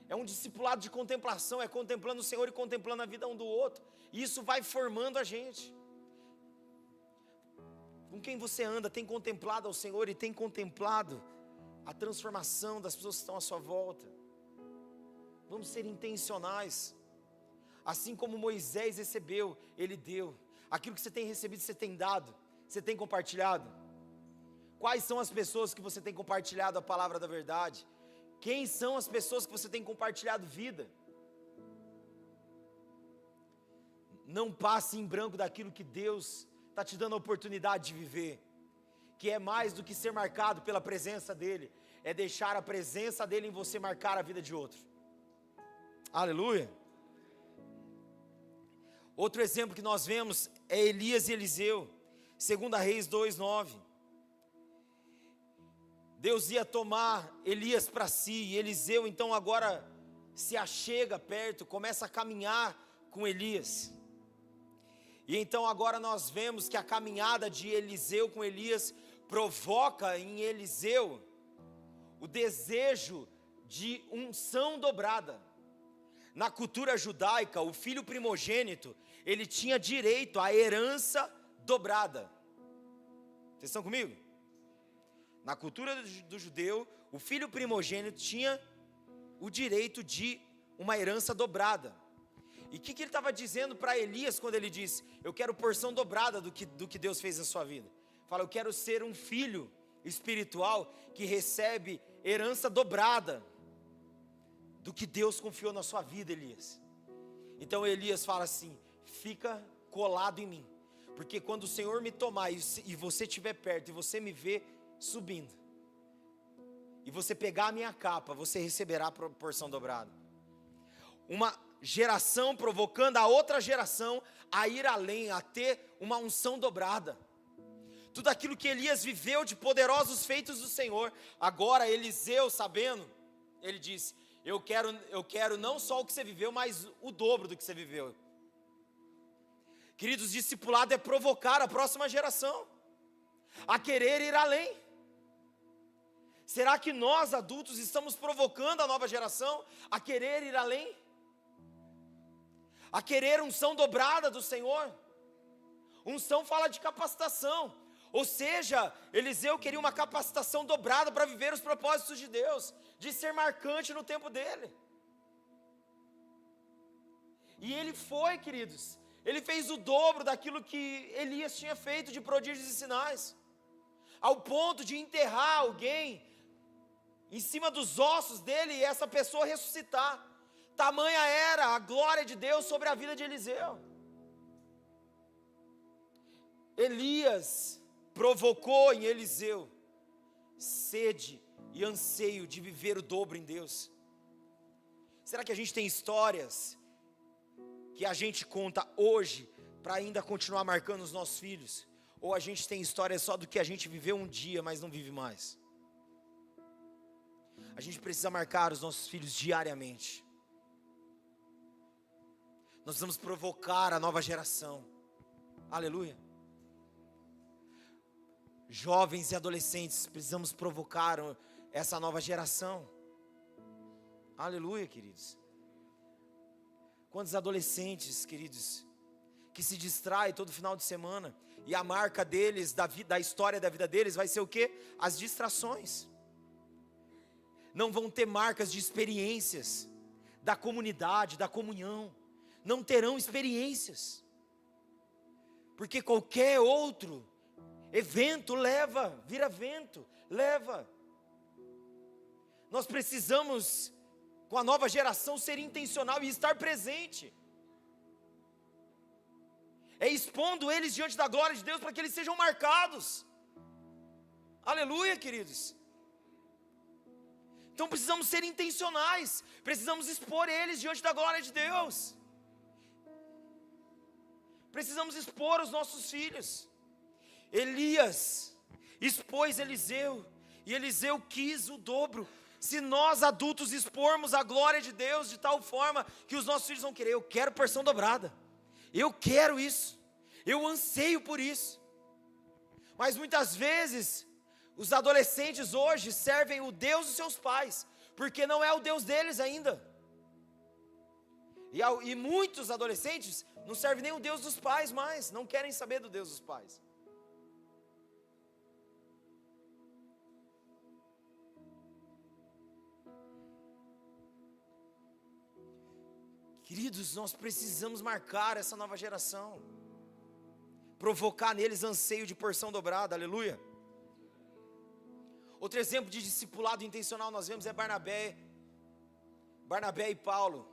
É um discipulado de contemplação, é contemplando o Senhor e contemplando a vida um do outro. E isso vai formando a gente. Com quem você anda, tem contemplado ao Senhor e tem contemplado a transformação das pessoas que estão à sua volta. Vamos ser intencionais. Assim como Moisés recebeu, ele deu. Aquilo que você tem recebido, você tem dado, você tem compartilhado. Quais são as pessoas que você tem compartilhado a palavra da verdade? Quem são as pessoas que você tem compartilhado vida? Não passe em branco daquilo que Deus está te dando a oportunidade de viver, que é mais do que ser marcado pela presença dEle, é deixar a presença dEle em você marcar a vida de outro. Aleluia. Outro exemplo que nós vemos é Elias e Eliseu, 2 Reis 2:9. Deus ia tomar Elias para si, e Eliseu então agora se achega perto, começa a caminhar com Elias. E então agora nós vemos que a caminhada de Eliseu com Elias provoca em Eliseu o desejo de unção dobrada. Na cultura judaica, o filho primogênito, ele tinha direito à herança dobrada. Vocês estão comigo? Na cultura do judeu, o filho primogênito tinha o direito de uma herança dobrada. E o que ele estava dizendo para Elias quando ele disse: eu quero porção dobrada do que Deus fez na sua vida? Fala, eu quero ser um filho espiritual que recebe herança dobrada do que Deus confiou na sua vida, Elias. Então Elias fala assim: fica colado em mim, porque quando o Senhor me tomar e você estiver perto e você me ver subindo, e você pegar a minha capa, você receberá a porção dobrada. Uma geração provocando a outra geração a ir além, a ter uma unção dobrada. Tudo aquilo que Elias viveu de poderosos feitos do Senhor, agora Eliseu, sabendo, ele disse: eu quero não só o que você viveu, mas o dobro do que você viveu. Queridos, discipulado é provocar a próxima geração a querer ir além. Será que nós adultos estamos provocando a nova geração a querer ir além? A querer unção dobrada do Senhor? Unção fala de capacitação, ou seja, Eliseu queria uma capacitação dobrada para viver os propósitos de Deus, de ser marcante no tempo dele. E ele foi, queridos, ele fez o dobro daquilo que Elias tinha feito de prodígios e sinais, ao ponto de enterrar alguém em cima dos ossos dele e essa pessoa ressuscitar. Tamanha era a glória de Deus sobre a vida de Eliseu. Elias provocou em Eliseu sede e anseio de viver o dobro em Deus. Será que a gente tem histórias que a gente conta hoje para ainda continuar marcando os nossos filhos? Ou a gente tem histórias só do que a gente viveu um dia, mas não vive mais? A gente precisa marcar os nossos filhos diariamente. Nós precisamos provocar a nova geração. Aleluia. Jovens e adolescentes, precisamos provocar essa nova geração. Aleluia, queridos. Quantos adolescentes, queridos, que se distraem todo final de semana, e a marca deles, da história da vida deles, vai ser o quê? As distrações. Não vão ter marcas de experiências, da comunidade, da comunhão. Não terão experiências. Porque qualquer outro evento vira vento, leva. Nós precisamos, com a nova geração, ser intencional e estar presente. É expondo eles diante da glória de Deus para que eles sejam marcados. Aleluia, queridos. Então precisamos ser intencionais, precisamos expor eles diante da glória de Deus. Precisamos expor os nossos filhos. Elias expôs Eliseu, e Eliseu quis o dobro. Se nós adultos expormos a glória de Deus de tal forma que os nossos filhos vão querer, eu quero porção dobrada, eu quero isso, eu anseio por isso. Mas muitas vezes os adolescentes hoje servem o Deus dos seus pais, porque não é o Deus deles ainda. E muitos adolescentes não servem nem o Deus dos pais mais, não querem saber do Deus dos pais. Queridos, nós precisamos marcar essa nova geração, provocar neles anseio de porção dobrada, aleluia. Outro exemplo de discipulado intencional nós vemos é Barnabé e Paulo,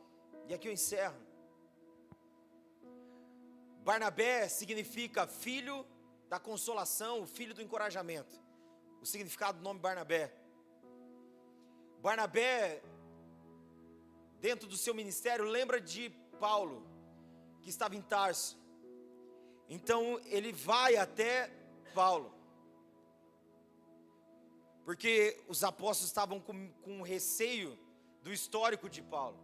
e aqui eu encerro. Barnabé significa filho da consolação, o filho do encorajamento, o significado do nome Barnabé. Barnabé, dentro do seu ministério, lembra de Paulo, que estava em Tarso. Então ele vai até Paulo, porque os apóstolos estavam com receio do histórico de Paulo,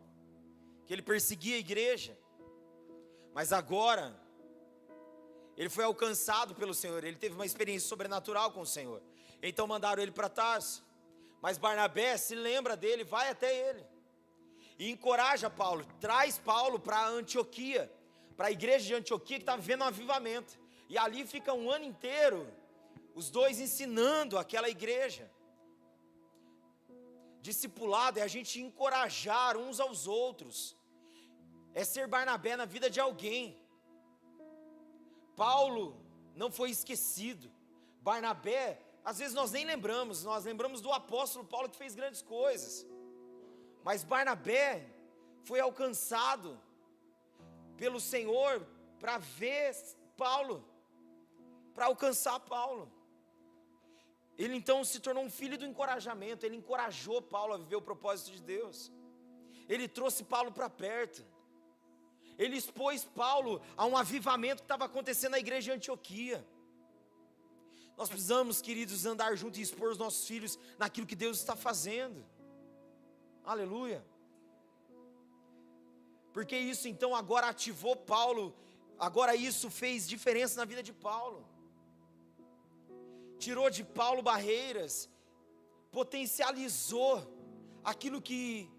que ele perseguia a igreja. Mas agora ele foi alcançado pelo Senhor, ele teve uma experiência sobrenatural com o Senhor. Então mandaram ele para Tarso. Mas Barnabé se lembra dele, vai até ele e encoraja Paulo, traz Paulo para Antioquia, para a igreja de Antioquia, que está vivendo um avivamento. E ali fica um ano inteiro os dois ensinando aquela igreja. Discipulado é a gente encorajar uns aos outros, é ser Barnabé na vida de alguém. Paulo não foi esquecido. Barnabé, às vezes nós nem lembramos, nós lembramos do apóstolo Paulo, que fez grandes coisas. Mas Barnabé foi alcançado pelo Senhor para ver Paulo, para alcançar Paulo. Ele então se tornou um filho do encorajamento, ele encorajou Paulo a viver o propósito de Deus. Ele trouxe Paulo para perto. Ele expôs Paulo a um avivamento que estava acontecendo na igreja de Antioquia. Nós precisamos, queridos, andar juntos e expor os nossos filhos naquilo que Deus está fazendo. Aleluia. Porque isso então agora ativou Paulo, agora isso fez diferença na vida de Paulo. Tirou de Paulo barreiras, potencializou aquilo que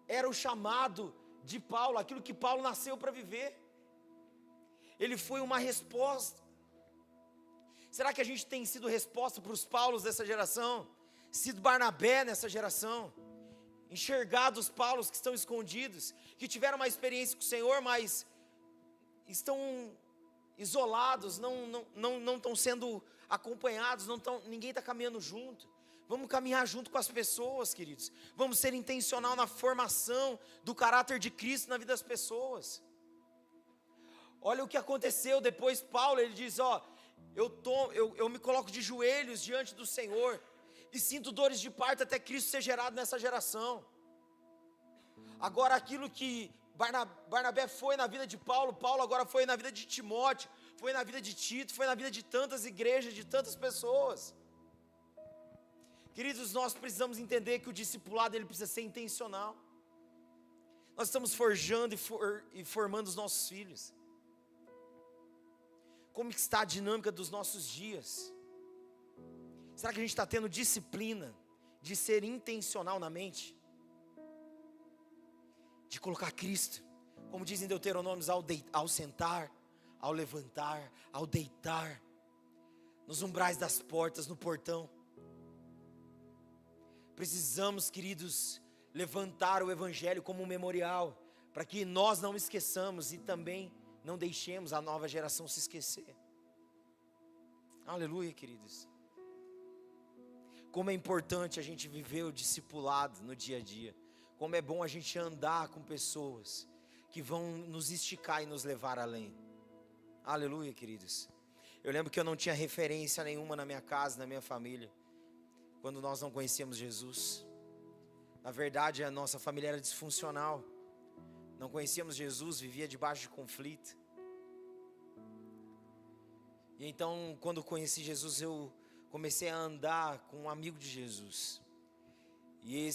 era o chamado de Paulo, aquilo que Paulo nasceu para viver. Ele foi uma resposta. Será que a gente tem sido resposta para os Paulos dessa geração? Sido Barnabé nessa geração? Enxergado os Paulos que estão escondidos, que tiveram uma experiência com o Senhor, mas estão isolados, não estão sendo acompanhados, ninguém está caminhando junto. Vamos caminhar junto com as pessoas, queridos. Vamos ser intencional na formação do caráter de Cristo na vida das pessoas. Olha o que aconteceu depois. Paulo, ele diz, eu me coloco de joelhos diante do Senhor e sinto dores de parto até Cristo ser gerado nessa geração. Agora aquilo que Barnabé foi na vida de Paulo, Paulo agora foi na vida de Timóteo, foi na vida de Tito, foi na vida de tantas igrejas, de tantas pessoas. Queridos, nós precisamos entender que o discipulado ele precisa ser intencional. Nós estamos forjando e formando os nossos filhos. Como está a dinâmica dos nossos dias? Será que a gente está tendo disciplina de ser intencional na mente? De colocar Cristo, como dizem Deuteronômios, ao sentar, ao levantar, ao deitar, nos umbrais das portas, no portão. Precisamos, queridos, levantar o Evangelho como um memorial, para que nós não esqueçamos e também não deixemos a nova geração se esquecer. Aleluia, queridos. Como é importante a gente viver o discipulado no dia a dia. Como é bom a gente andar com pessoas que vão nos esticar e nos levar além. Aleluia, queridos. Eu lembro que eu não tinha referência nenhuma na minha casa, na minha família, quando nós não conhecíamos Jesus. Na verdade, a nossa família era disfuncional. Não conhecíamos Jesus, vivia debaixo de conflito. E então, quando conheci Jesus, eu comecei a andar com um amigo de Jesus. E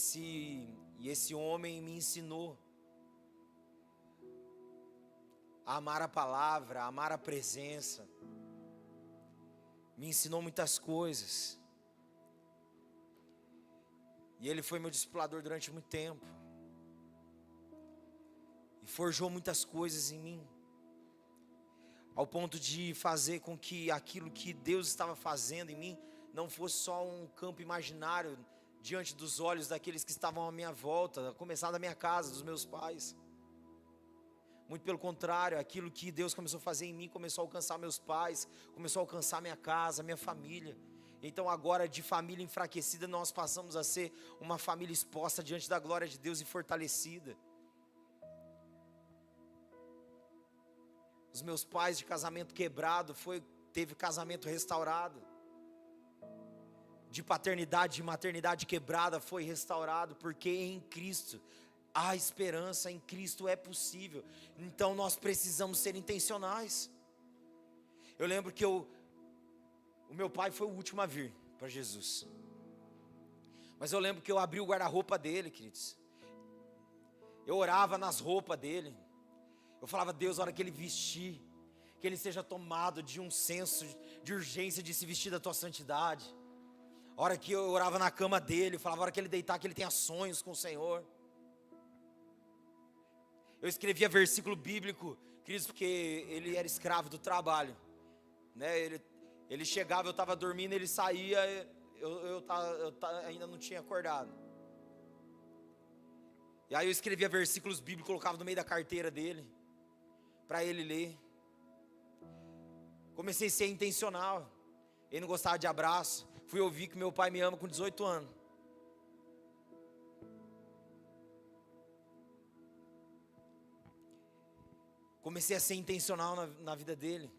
esse homem me ensinou a amar a palavra, a amar a presença. Me ensinou muitas coisas. E ele foi meu discipulador durante muito tempo. E forjou muitas coisas em mim. Ao ponto de fazer com que aquilo que Deus estava fazendo em mim não fosse só um campo imaginário diante dos olhos daqueles que estavam à minha volta, a começar da minha casa, dos meus pais. Muito pelo contrário, aquilo que Deus começou a fazer em mim começou a alcançar meus pais, começou a alcançar minha casa, minha família. Então agora, de família enfraquecida, nós passamos a ser uma família exposta diante da glória de Deus e fortalecida. Os meus pais de casamento quebrado, teve casamento restaurado. De paternidade e maternidade quebrada, foi restaurado, porque em Cristo há esperança, em Cristo é possível. Então nós precisamos ser intencionais. Eu lembro que o meu pai foi o último a vir para Jesus. Mas eu lembro que eu abri o guarda-roupa dele, queridos. Eu orava nas roupas dele. Eu falava, Deus, a hora que ele vestir, que ele seja tomado de um senso de urgência de se vestir da tua santidade. A hora que eu orava na cama dele, eu falava, a hora que ele deitar, que ele tenha sonhos com o Senhor. Eu escrevia versículo bíblico, queridos, porque ele era escravo do trabalho, né? Ele chegava, eu estava dormindo, ele saía, eu ainda não tinha acordado. E aí eu escrevia versículos bíblicos, colocava no meio da carteira dele, para ele ler. Comecei a ser intencional. Ele não gostava de abraço. Fui ouvir que meu pai me ama com 18 anos. Comecei a ser intencional na vida dele.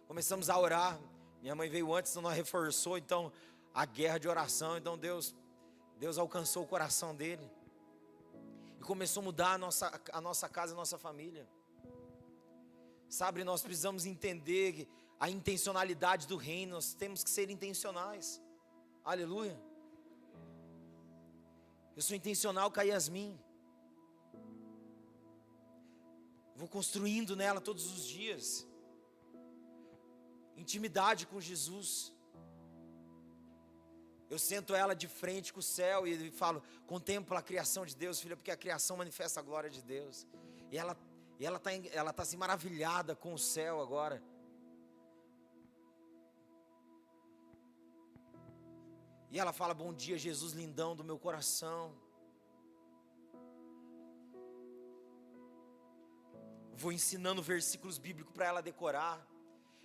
Começamos a orar. Minha mãe veio antes, então nós reforçou, então a guerra de oração. Então Deus alcançou o coração dele. E começou a mudar a nossa casa, a nossa família. Sabe, nós precisamos entender a intencionalidade do reino. Nós temos que ser intencionais. Aleluia. Eu sou intencional com a Yasmin. Vou construindo nela todos os dias. Intimidade com Jesus. Eu sento ela de frente com o céu e falo, contempla a criação de Deus, filha, porque a criação manifesta a glória de Deus. E ela está assim maravilhada com o céu agora. E ela fala, bom dia Jesus lindão do meu coração. Vou ensinando versículos bíblicos para ela decorar.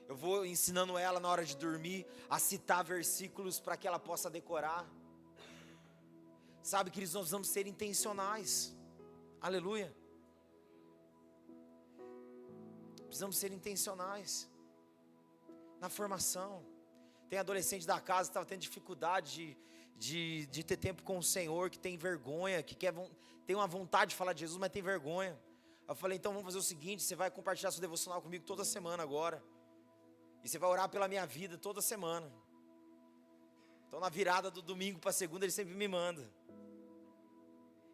Eu vou ensinando ela na hora de dormir a citar versículos para que ela possa decorar. Sabe, queridos, nós precisamos ser intencionais. Aleluia. Precisamos ser intencionais na formação. Tem adolescente da casa que estava tendo dificuldade de ter tempo com o Senhor, que tem vergonha, que tem uma vontade de falar de Jesus, mas tem vergonha. Eu falei, então vamos fazer o seguinte, você vai compartilhar seu devocional comigo toda semana agora. E você vai orar pela minha vida toda semana. Então na virada do domingo para segunda ele sempre me manda.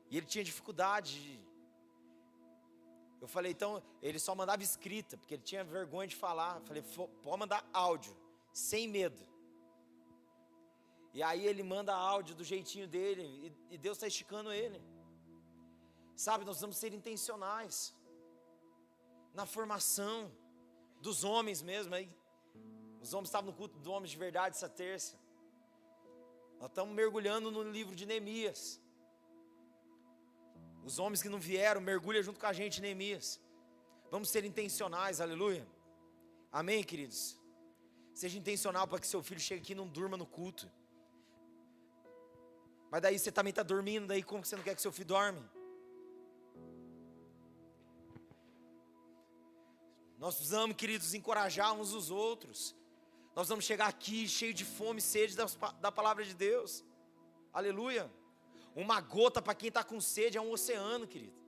E ele tinha dificuldade. Eu falei, então, ele só mandava escrita, porque ele tinha vergonha de falar. Eu falei, pode mandar áudio, sem medo. E aí ele manda áudio do jeitinho dele, e Deus está esticando ele. Sabe, nós vamos ser intencionais na formação dos homens mesmo aí. Os homens estavam no culto dos homens de verdade essa terça. Nós estamos mergulhando no livro de Neemias. Os homens que não vieram, mergulha junto com a gente em Neemias. Vamos ser intencionais, aleluia. Amém, queridos? Seja intencional para que seu filho chegue aqui e não durma no culto. Mas daí você também está dormindo, daí como que você não quer que seu filho dorme? Nós precisamos, queridos, encorajar uns os outros. Nós vamos chegar aqui cheio de fome e sede da palavra de Deus. Aleluia. Uma gota para quem está com sede é um oceano, querido.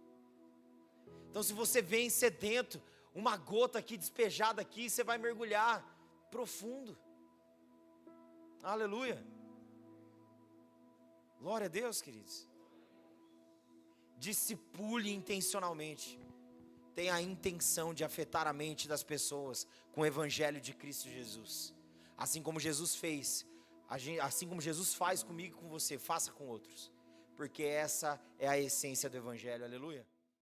Então se você vem sedento, uma gota aqui despejada aqui, você vai mergulhar profundo. Aleluia. Glória a Deus, queridos. Discipule intencionalmente. Tenha a intenção de afetar a mente das pessoas com o evangelho de Cristo Jesus. Assim como Jesus fez, assim como Jesus faz comigo e com você, faça com outros. Porque essa é a essência do evangelho, aleluia.